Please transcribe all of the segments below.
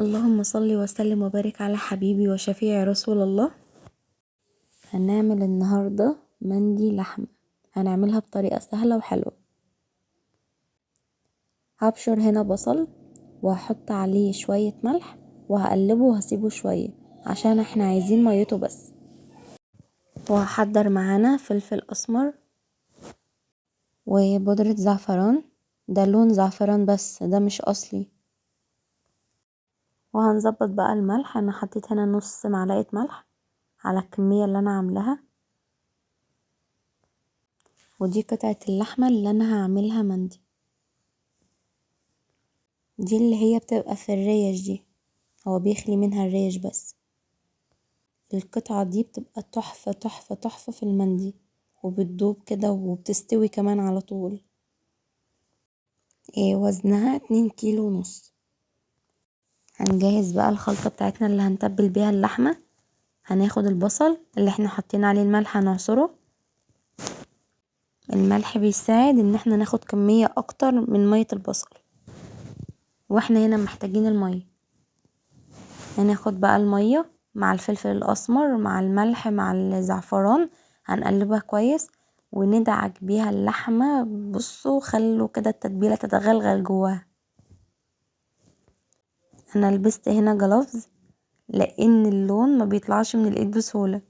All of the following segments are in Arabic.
اللهم صل وسلم وبارك على حبيبي وشفيع رسول الله. هنعمل النهاردة مندي لحمة، هنعملها بطريقة سهلة وحلوة. هبشر هنا بصل وهحط عليه شوية ملح وهقلبه وهسيبه شوية عشان احنا عايزين ميته بس. وهحضر معانا فلفل اسمر وبودرة زعفران، ده لون زعفران بس ده مش اصلي. وهنظبط بقى الملح، انا حطيت هنا نص معلقة ملح على الكمية اللي انا عاملاها. ودي قطعة اللحمة اللي انا هعملها مندي، دي اللي هي بتبقى في الريش، دي هو بيخلي منها الريش بس. القطعة دي بتبقى تحفة تحفة تحفة في المندي، وبتدوب كده وبتستوي كمان على طول. وزنها 2.5 كيلو. هنجهز بقى الخلطة بتاعتنا اللي هنتبل بيها اللحمة. هناخد البصل اللي احنا حاطين عليه الملح هنعصره. الملح بيساعد ان احنا ناخد كمية اكتر من مية البصل، واحنا هنا محتاجين المية. هناخد بقى المية مع الفلفل الاسمر مع الملح مع الزعفران، هنقلبها كويس وندعك بيها اللحمة. بصوا خلوا كده التتبيلة تتغلغل جواها. انا لبست هنا جلافز لان اللون ما بيطلعش من الايد بسهولة.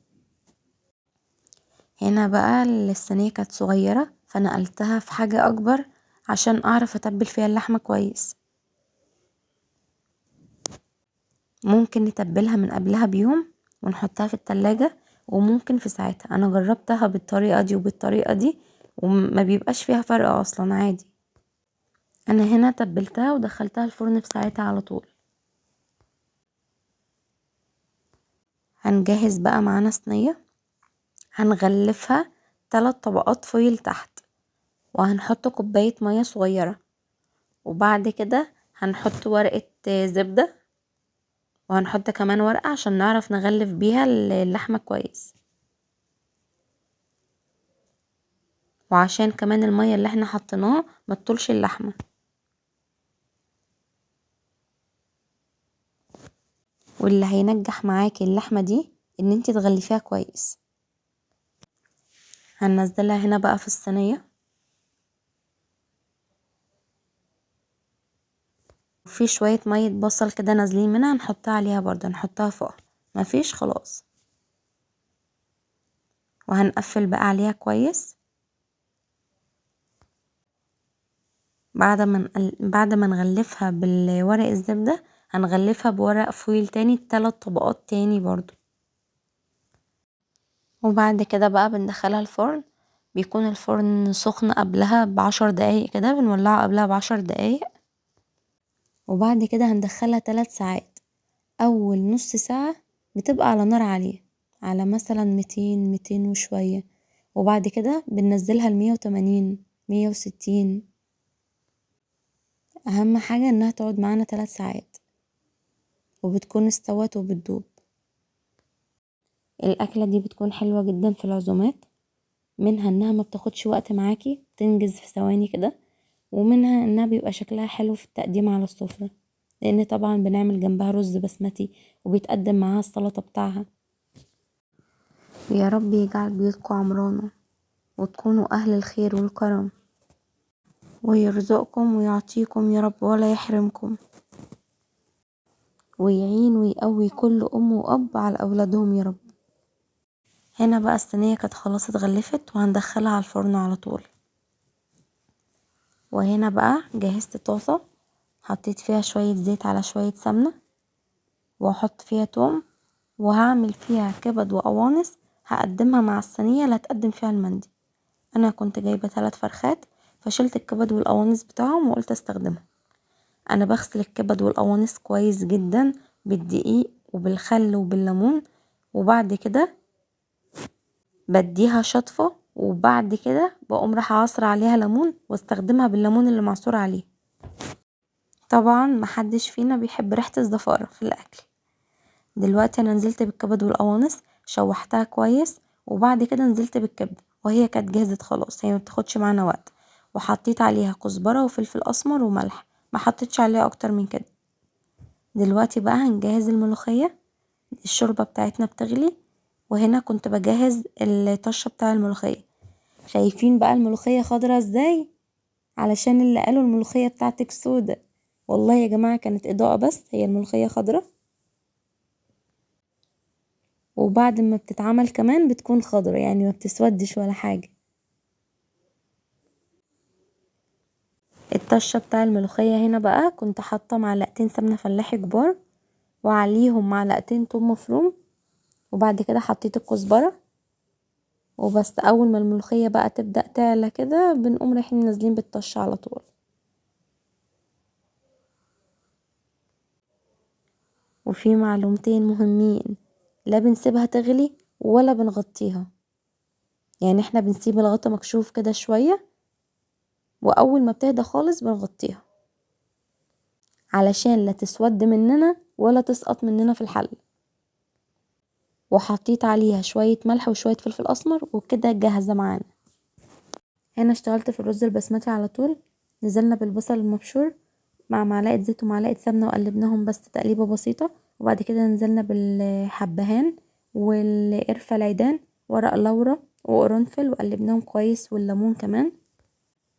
هنا بقى الصينية كانت صغيرة فنقلتها في حاجة اكبر عشان اعرف اتبل فيها اللحمة كويس. ممكن نتبلها من قبلها بيوم ونحطها في التلاجة، وممكن في ساعتها. انا جربتها بالطريقة دي وبالطريقة دي وما بيبقاش فيها فرق اصلا، عادي. انا هنا تبلتها ودخلتها الفرن في ساعتها على طول. هنجهز بقى معانا صينية هنغلفها 3 طبقات فويل تحت، وهنحط كوباية مية صغيرة، وبعد كده هنحط ورقة زبدة، وهنحط كمان ورقة عشان نعرف نغلف بيها اللحمة كويس، وعشان كمان المية اللي احنا حطيناها ما تطولش اللحمة. واللي هينجح معاكي اللحمة دي ان انتي تغلفيها كويس. هننزلها هنا بقى في الصينية، في شوية مية بصل كده نازلين منها هنحطها عليها برضه، هنحطها فوق. مفيش خلاص، وهنقفل بقى عليها كويس. بعد ما نغلفها بالورق الزبدة هنغلفها بورق فويل تاني 3 طبقات تاني برضو. وبعد كده بقى بندخلها الفرن، بيكون الفرن سخن قبلها ب10 دقايق كده، بنولعه قبلها ب10 دقايق. وبعد كده هندخلها 3 ساعات. اول نص ساعة بتبقى على نار عالية، على مثلا 200 وشوية، وبعد كده بننزلها 180 160. اهم حاجة انها تقعد معانا 3 ساعات وبتكون استوت وبتدوب. الاكلة دي بتكون حلوة جدا في العزومات، منها انها ما بتاخدش وقت معاكي، بتنجز في ثواني كده، ومنها انها بيبقى شكلها حلو في التقديم على السفرة، لان طبعا بنعمل جنبها رز بسمتي وبيتقدم معاها السلطة بتاعها. يا رب يجعل بيوتكم عمرانة وتكونوا اهل الخير والكرم، ويرزقكم ويعطيكم يا رب ولا يحرمكم، ويعين ويقوي كل ام واب على اولادهم يا رب. هنا بقى الصينية كانت خلاص اتغلفت وهندخلها على الفرن على طول. وهنا بقى جهزت طاسة حطيت فيها شوية زيت على شوية سمنة، وهحط فيها توم، وهعمل فيها كبد وقوانص هقدمها مع الصينية اللي هتقدم فيها المندي. انا كنت جايبة 3 فرخات فشلت الكبد والقوانص بتاعهم وقلت استخدمهم. انا بغسل الكبد والقوانص كويس جدا بالدقيق وبالخل وبالليمون، وبعد كده بديها شطفة، وبعد كده بقوم راح اعصر عليها ليمون واستخدمها بالليمون اللي معصور عليه. طبعا محدش فينا بيحب ريحة الزفارة في الاكل. دلوقتي انا نزلت بالكبد والقوانص شوحتها كويس، وبعد كده نزلت بالكبدة وهي كانت جهزت خلاص، هي مبتاخدش معانا وقت. وحطيت عليها كزبرة وفلفل اسمر وملح، ما حطيتش عليها اكتر من كده. دلوقتي بقى هنجهز الملوخية. الشوربة بتاعتنا بتغلي، وهنا كنت بجهز الطشة بتاع الملوخية. شايفين بقى الملوخية خضرة ازاي؟ علشان اللي قالوا الملوخية بتاعتك سودة، والله يا جماعة كانت اضاءة، بس هي الملوخية خضرة، وبعد ما بتتعمل كمان بتكون خضرة، يعني ما بتسودش ولا حاجة. الطشة بتاع الملوخية هنا بقى كنت حاطة معلقتين سمنة فلاحي كبار، وعليهم معلقتين توم مفروم، وبعد كده حطيت الكزبرة وبس. اول ما الملوخية بقى تبدأ تعلى كده بنقوم رايحين نازلين بالطشة على طول. وفي معلومتين مهمين، لا بنسيبها تغلي ولا بنغطيها، يعني احنا بنسيب الغطا مكشوف كده شوية، واول ما بتهدى خالص بنغطيها علشان لا تسود مننا ولا تسقط مننا في الحل. وحطيت عليها شوية ملح وشوية فلفل اسمر، وكده جاهزة معانا. هنا اشتغلت في الرز البسمتي على طول. نزلنا بالبصل المبشور مع معلقة زيت ومعلقة سمنة وقلبناهم بس تقليبة بسيطة، وبعد كده نزلنا بالحبهان والقرفة العيدان، ورق لورا وقرنفل، وقلبناهم كويس، والليمون كمان.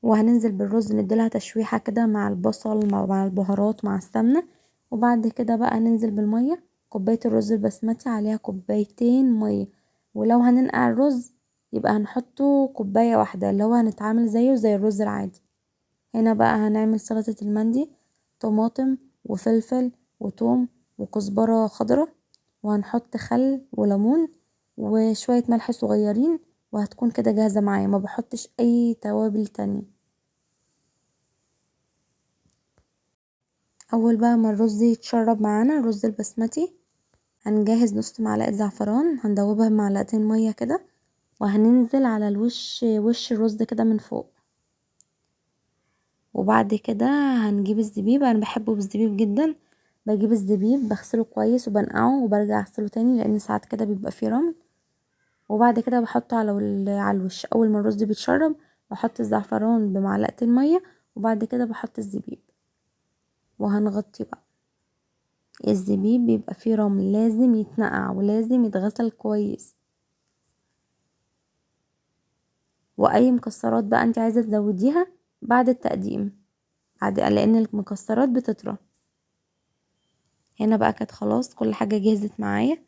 وهننزل بالرز نديلها تشويحة كده مع البصل مع البهارات مع السمنة، وبعد كده بقى ننزل بالمية. كوباية الرز البسمتي عليها كوبايتين مية، ولو هننقع الرز يبقى هنحطه كوباية واحدة، اللي هو هنتعامل زيه زي الرز العادي. هنا بقى هنعمل سلطة المندي، طماطم وفلفل وتوم وكزبرة خضرة، وهنحط خل وليمون وشوية ملح صغيرين، وهتكون كده جاهزة معايا، ما بحطش اي توابل تانية. اول بقى ما الرز يتشرب معانا، الرز البسمتي، هنجهز نص معلقة زعفران هندوبها بمعلقتين مية كده، وهننزل على وش الرز كده من فوق. وبعد كده هنجيب الزبيب، انا بحبه بالزبيب جدا. بجيب الزبيب بغسله كويس وبنقعه وبرجع اغسله تاني، لان ساعات كده بيبقى فيه رمل. وبعد كده بحطه على الوش. اول ما الرز بيتشرب بحط الزعفران بمعلقتين مية، وبعد كده بحط الزبيب وهنغطي بقى. الزبيب بيبقى فيه رمل، لازم يتنقع ولازم يتغسل كويس. واي مكسرات بقى انت عايزة تزوديها بعد التقديم، لان المكسرات بتطرى. هنا بقى كانت خلاص كل حاجة جهزت معايا.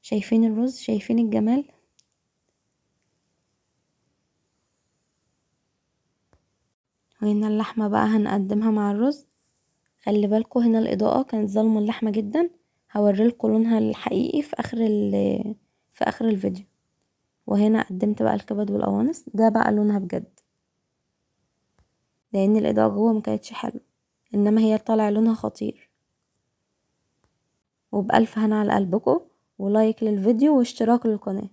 شايفين الرز؟ شايفين الجمال؟ وهنا اللحمة بقى هنقدمها مع الرز. خلي بالكوا هنا الإضاءة كانت ظالمة اللحمة جدا، هوريلكوا لونها الحقيقي في آخر الفيديو. وهنا قدمت بقى الكبد والقوانص، ده بقى لونها بجد، لأن الإضاءة جوه مكانتش حلوة، إنما هي طالع لونها خطير. وبألف هنا على قلبكوا، ولايك للفيديو واشتراك للقناة.